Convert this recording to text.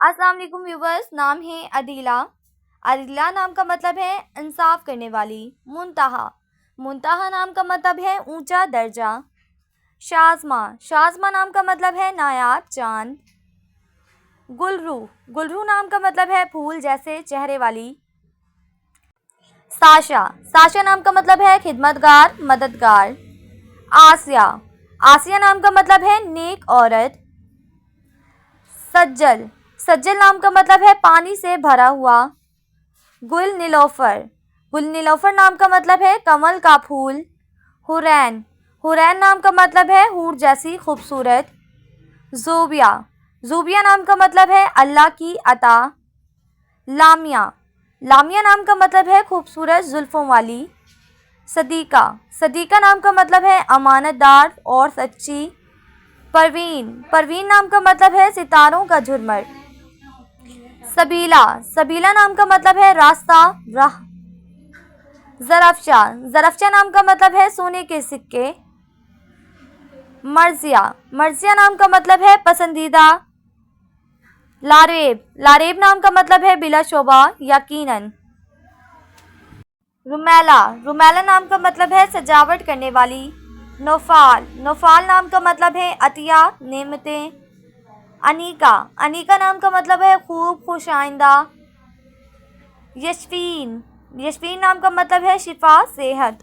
अस्सलाम वालेकुम व्यूवर्स। नाम है अदीला। अदीला नाम का मतलब है इंसाफ करने वाली। मुंतहा, मुंतहा नाम का मतलब है ऊंचा दर्जा। शाज़मा, शाज़मा नाम का मतलब है नायाब चांद। गुलरू, गुलरू नाम का मतलब है फूल जैसे चेहरे वाली। साशा, साशा नाम का मतलब है खिदमतगार मददगार। आसिया, आसिया नाम का मतलब है नेक औरत। सज्जल, सज्जल नाम का मतलब है पानी से भरा हुआ। गुल नीलोफर, गुल नीलोफर नाम का मतलब है कमल का फूल। हुरैन, हुरैन नाम का मतलब है हूर जैसी खूबसूरत। ज़ूबिया, ज़ूबिया नाम का मतलब है अल्लाह की अता। लामिया, लामिया नाम का मतलब है खूबसूरत जुल्फ़ों वाली। सदीका, सदीका नाम का मतलब है अमानतदार और सच्ची। परवीन, परवीन नाम का मतलब है सितारों का झुरमर। सबीला, सबीला नाम का मतलब है रास्ता राह। ज़रफ़शा, ज़रफ़शा नाम का मतलब है सोने के सिक्के। मर्ज़िया, मर्ज़िया नाम का मतलब है पसंदीदा। लारेब, लारेब नाम का मतलब है बिलाशुबा यकीनन। रुमैला, रुमैला नाम का मतलब है सजावट करने वाली। नौफाल, नौफाल नाम का मतलब है अतिया नेमतें। अनीका, अनीका नाम का मतलब है खूब खुश आइंदा। यशफीन, यशफीन नाम का मतलब है शिफा सेहत।